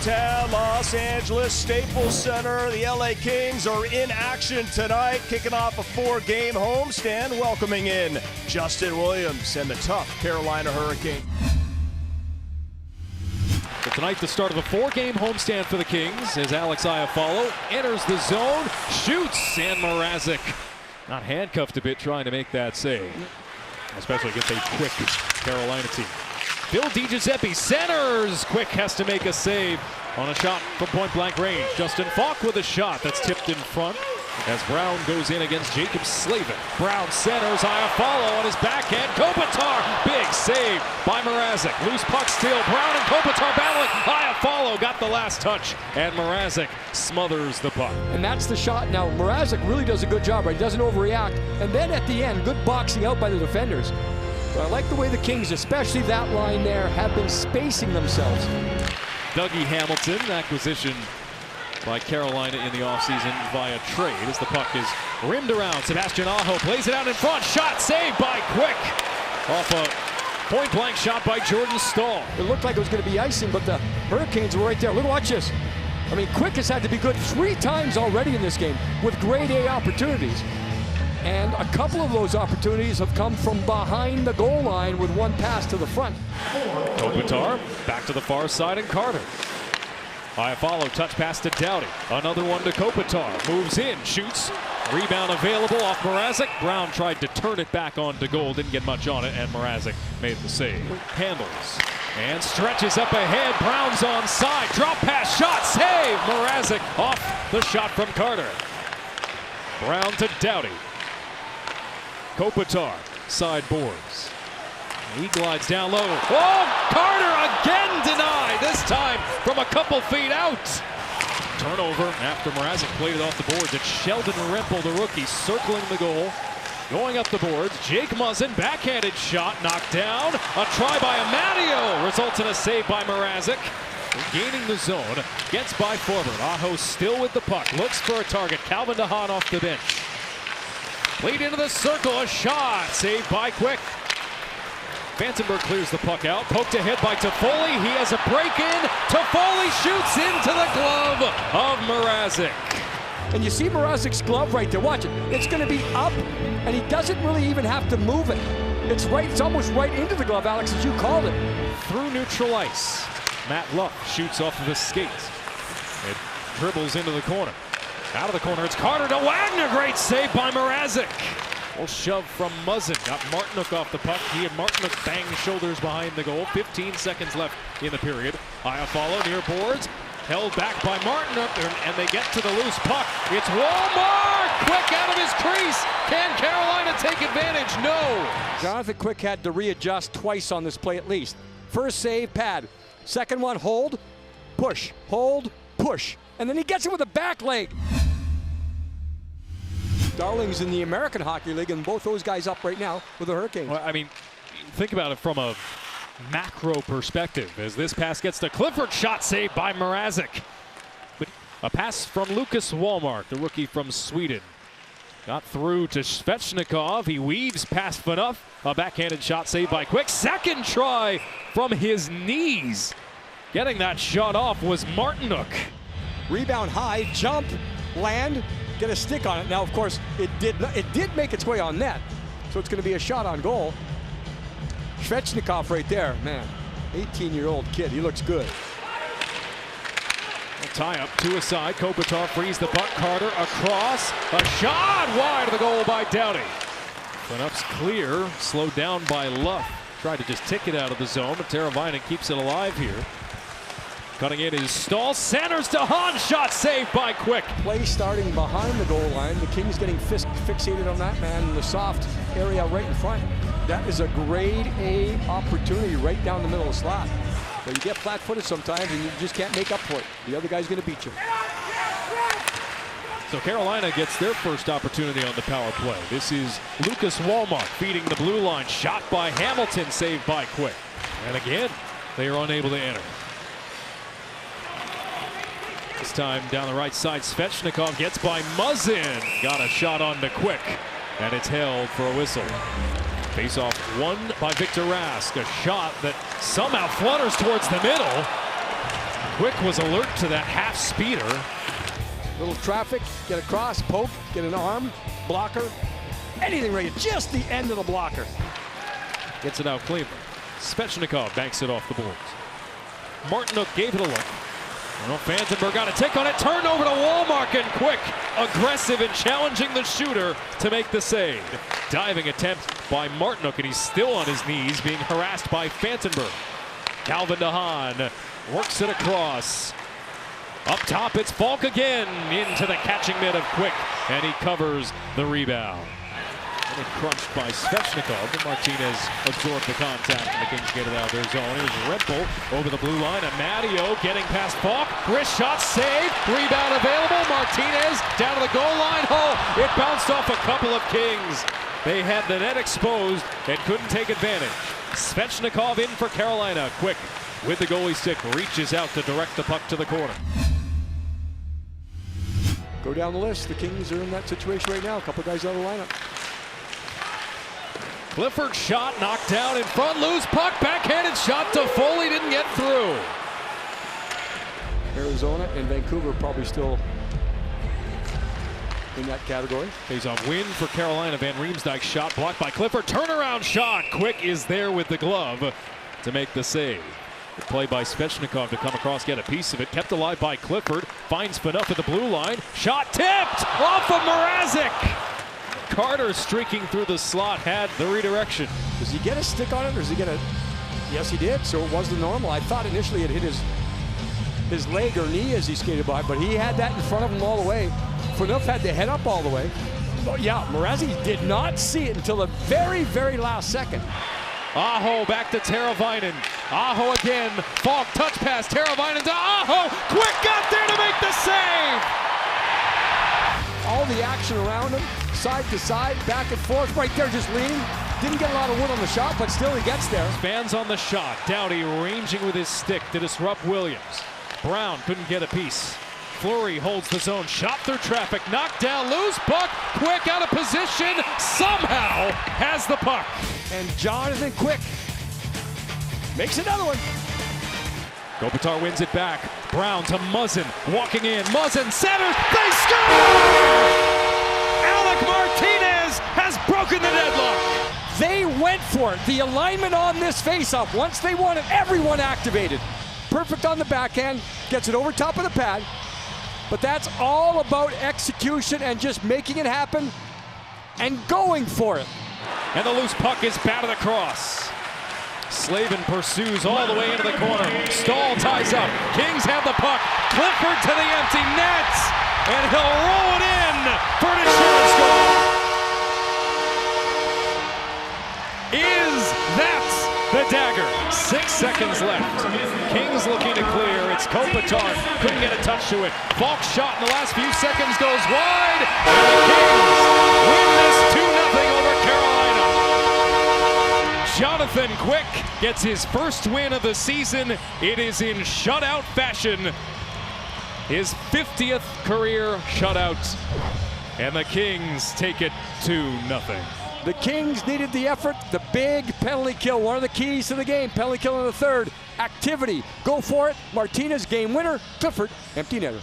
downtown Los Angeles Staples Center. The LA Kings are in action tonight, kicking off a 4-game homestand, welcoming in Justin Williams and the tough Carolina Hurricanes. But tonight, the start of a 4-game homestand for the Kings as Alex Iafallo enters the zone, shoots, and Mrazek not handcuffed a bit trying to make that save, especially against a quick Carolina team. Phil DiGiuseppe centers. Quick has to make a save on a shot from point-blank range. Justin Faulk with a shot that's tipped in front as Brown goes in against Jacob Slavin. Brown centers. Iafallo on his backhand. Kopitar, big save by Mrazek. Loose puck steal. Brown and Kopitar battling. Iafallo got the last touch, and Mrazek smothers the puck. And that's the shot. Now, Mrazek really does a good job, right? He doesn't overreact. And then at the end, good boxing out by the defenders. But I like the way the Kings, especially that line there, have been spacing themselves. Dougie Hamilton, acquisition by Carolina in the offseason via trade as the puck is rimmed around. Sebastian Aho plays it out in front. Shot saved by Quick. Off a point-blank shot by Jordan Staal. It looked like it was going to be icing, but the Hurricanes were right there. Look, watch this. I mean, Quick has had to be good 3 times already in this game with grade A opportunities. And a couple of those opportunities have come from behind the goal line with one pass to the front. Kopitar back to the far side and Carter. Iafallo touch pass to Doughty. Another one to Kopitar. Moves in, shoots. Rebound available off Mrazek. Brown tried to turn it back onto goal. Didn't get much on it, and Mrazek made the save. Handles and stretches up ahead. Brown's on side. Drop pass, shot, save. Mrazek off the shot from Carter. Brown to Doughty. Kopitar, side boards. He glides down low. Oh, Carter again denied, this time from a couple feet out. Turnover after Mrazek played it off the boards. It's Sheldon Rempel, the rookie, circling the goal. Going up the boards, Jake Muzzin, backhanded shot, knocked down. A try by Amadio results in a save by Mrazek. Gaining the zone, gets by forward. Aho still with the puck, looks for a target. Calvin DeHaan off the bench. Lead into the circle, a shot, saved by Quick. Vandenberg clears the puck out, poked ahead by Toffoli. He has a break-in. Toffoli shoots into the glove of Mrazek. And you see Mrazek's glove right there. Watch it. It's going to be up, and he doesn't really even have to move it. It's right. It's almost right into the glove, Alex, as you called it. Through neutral ice, Matt Luck shoots off of his skate. It dribbles into the corner. Out of the corner, it's Carter to Wagner. Great save by Mrazek. Well, shove from Muzzin. Got Martinook off the puck. He and Martinook bang shoulders behind the goal. 15 seconds left in the period. Iafallo near boards. Held back by Martinook, and they get to the loose puck. It's Walmart! Quick out of his crease. Can Carolina take advantage? No. Jonathan Quick had to readjust twice on this play at least. First save, pad. Second one, hold, push, hold, push. And then he gets it with a back leg. Darling's in the American Hockey League, and both those guys up right now with the Hurricanes. Well, I mean, think about it from a macro perspective as this pass gets to Clifford. Shot saved by Mrazek. But a pass from Lucas Wallmark, the rookie from Sweden. Got through to Svechnikov. He weaves past Phaneuf. A backhanded shot saved by Quick. Second try from his knees. Getting that shot off was Martinook. Rebound high, jump, land, get a stick on it. Now, of course, it did make its way on net, so it's going to be a shot on goal. Svechnikov right there, man, 18-year-old kid. He looks good. Tie up to a side. Kopitar frees the puck. Carter across. A shot wide of the goal by Doughty. Phaneuf's clear, slowed down by Luff. Tried to just tick it out of the zone, but Teravainen keeps it alive here. Cutting in is Staal, centers to Hahn, shot saved by Quick. Play starting behind the goal line. The Kings getting fixated on that man in the soft area right in front. That is a grade A opportunity right down the middle of the slot. But you get flat-footed sometimes and you just can't make up for it. The other guy's going to beat you. So Carolina gets their first opportunity on the power play. This is Lucas Wallmark feeding the blue line. Shot by Hamilton, saved by Quick. And again, they are unable to enter. This time down the right side, Svechnikov gets by Muzzin. Got a shot on to Quick, and it's held for a whistle. Face-off won by Victor Rask. A shot that somehow flutters towards the middle. Quick was alert to that half speeder. Little traffic, get across, poke, get an arm, blocker, anything right. Just the end of the blocker. Gets it out Cleveland. Svechnikov banks it off the boards. Martinook gave it a look. Fantenberg got a tick on it, turned over to Wallmark, and Quick, aggressive and challenging the shooter to make the save. Diving attempt by Martinook, and he's still on his knees, being harassed by Fantenberg. Calvin DeHaan works it across. Up top, it's Falk again into the catching mitt of Quick, and he covers the rebound. And crunched by Svechnikov, and Martinez absorbed the contact, and the Kings get it out of their zone. Here's Redbull over the blue line, and Matteo getting past Falk. Wrist shot, save, rebound available. Martinez down to the goal line. Oh, it bounced off a couple of Kings. They had the net exposed and couldn't take advantage. Svechnikov in for Carolina. Quick with the goalie stick, reaches out to direct the puck to the corner. Go down the list. The Kings are in that situation right now. A couple guys out of the lineup. Clifford shot, knocked down in front, loose puck, backhanded shot to Foley, didn't get through. Arizona and Vancouver probably still in that category. Face-off win for Carolina. Van Riemsdyk shot blocked by Clifford. Turnaround shot. Quick is there with the glove to make the save. Good play by Svechnikov to come across, get a piece of it. Kept alive by Clifford. Finds Phaneuf at the blue line. Shot tipped off of Mrazek. Carter streaking through the slot had the redirection. Does he get a stick on it, or does he get a... Yes, he did, so it was the normal. I thought initially it hit his leg or knee as he skated by, but he had that in front of him all the way. Phaneuf had the head up all the way. Oh, yeah, Mrazek did not see it until the very, very last second. Aho back to Teravainen. Aho again. Falk touch pass. Teravainen to Aho. Quick got there to make the save. All the action around him, side to side, back and forth, right there just leaning. Didn't get a lot of wood on the shot, but still he gets there. Fans on the shot. Doughty ranging with his stick to disrupt Williams. Brown couldn't get a piece. Fleury holds the zone, shot through traffic, knocked down, loose puck, Quick out of position, somehow has the puck. And Jonathan Quick makes another one. Kopitar wins it back. Brown to Muzzin, walking in, Muzzin centers, they score! Alec Martinez has broken the deadlock. They went for it. The alignment on this faceoff, once they won it, everyone activated. Perfect on the backhand, gets it over top of the pad. But that's all about execution and just making it happen and going for it. And the loose puck is batted across. Slavin pursues all the way into the corner. Stahl ties up. Kings have the puck. Clifford to the empty net. And he'll roll it in for an insurance goal. Is that the dagger? 6 seconds left. Kings looking to clear. It's Kopitar. Couldn't get a touch to it. Falk's shot in the last few seconds goes wide. And the Kings win this 2-0 over Carolina. Jonathan Quick gets his first win of the season. It is in shutout fashion. His 50th career shutout. And the Kings take it 2-0. The Kings needed the effort, the big penalty kill, one of the keys to the game. Penalty kill in the third. Activity, go for it. Martinez, game winner. Clifford, empty netter.